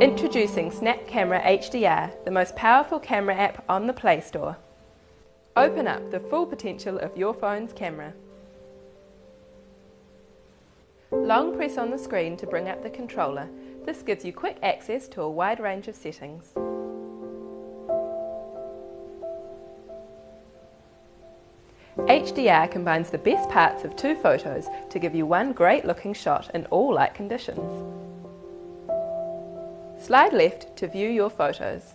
Introducing Snap Camera HDR, the most powerful camera app on the Play Store. Open up the full potential of your phone's camera. Long press on the screen to bring up the controller. This gives you quick access to a wide range of settings. HDR combines the best parts of two photos to give you one great looking shot in all light conditions. Slide left to view your photos.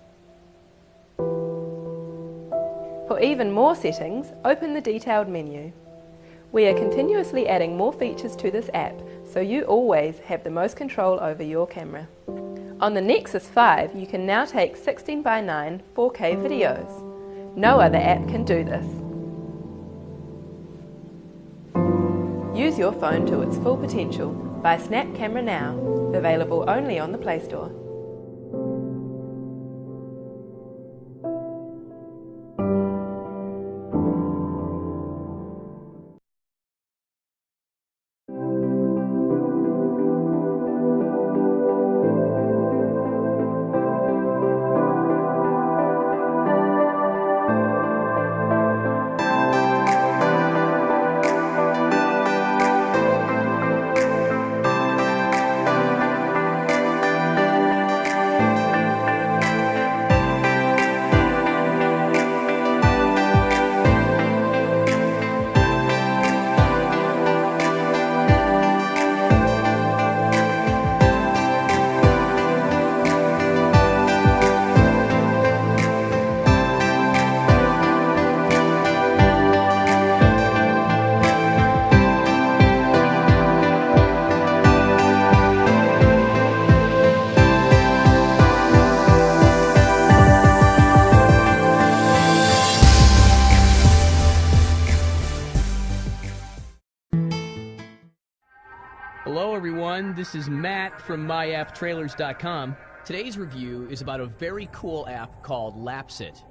For even more settings, open the detailed menu. We are continuously adding more features to this app, so you always have the most control over your camera. On the Nexus 5, you can now take 16:9 4K videos. No other app can do this. Use your phone to its full potential. Buy Snap Camera now, available only on the Play Store. Hello everyone, this is Matt from MyAppTrailers.com. Today's review is about a very cool app called Lapse It.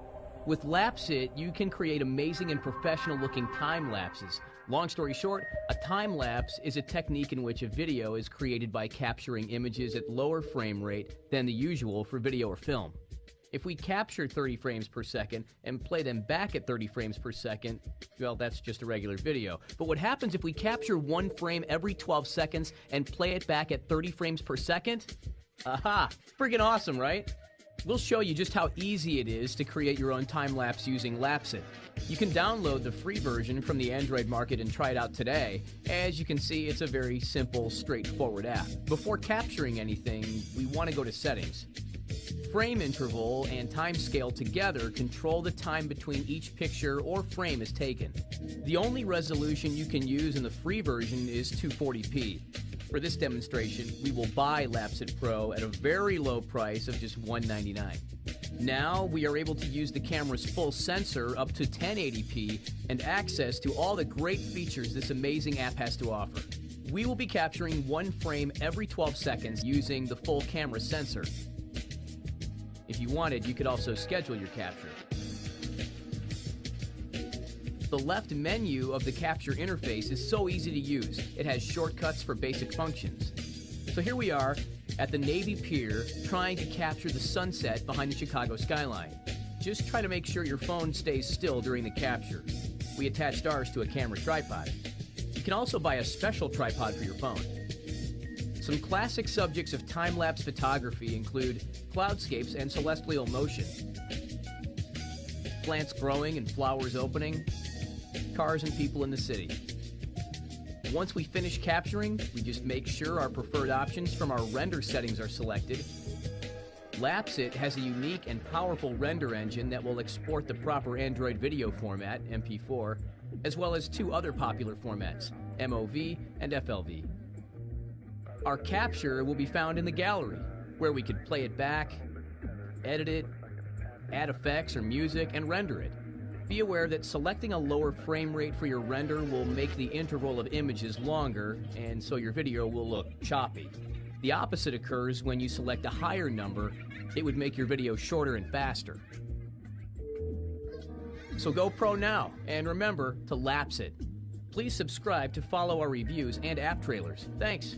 With Lapse It, you can create amazing and professional looking time lapses. Long story short, a time lapse is a technique in which a video is created by capturing images at lower frame rate than the usual for video or film. If we capture 30 frames per second and play them back at 30 frames per second, well, that's just a regular video. But what happens if we capture one frame every 12 seconds and play it back at 30 frames per second? Aha! Friggin' awesome, right? We'll show you just how easy it is to create your own time-lapse using Lapse It. You can download the free version from the Android market and try it out today. As you can see, it's a very simple, straightforward app. Before capturing anything, we want to go to Settings. Frame interval and time scale together control the time between each picture or frame is taken. The only resolution you can use in the free version is 240p. For this demonstration, we will buy Lapse It Pro at a very low price of just $199. Now we are able to use the camera's full sensor up to 1080p and access to all the great features this amazing app has to offer. We will be capturing one frame every 12 seconds using the full camera sensor. If you wanted, you could also schedule your capture. The left menu of the capture interface is so easy to use. It has shortcuts for basic functions. So here we are at the Navy Pier trying to capture the sunset behind the Chicago skyline. Just try to make sure your phone stays still during the capture. We attached ours to a camera tripod. You can also buy a special tripod for your phone. Some classic subjects of time-lapse photography include cloudscapes and celestial motion, plants growing and flowers opening, cars and people in the city. Once we finish capturing, we just make sure our preferred options from our render settings are selected. Lapse It has a unique and powerful render engine that will export the proper Android video format, MP4, as well as two other popular formats, MOV and FLV. Our capture will be found in the gallery, where we could play it back, edit it, add effects or music, and render it. Be aware that selecting a lower frame rate for your render will make the interval of images longer, and so your video will look choppy. The opposite occurs when you select a higher number. It would make your video shorter and faster. So go pro now, and remember to lapse it. Please subscribe to follow our reviews and app trailers. Thanks.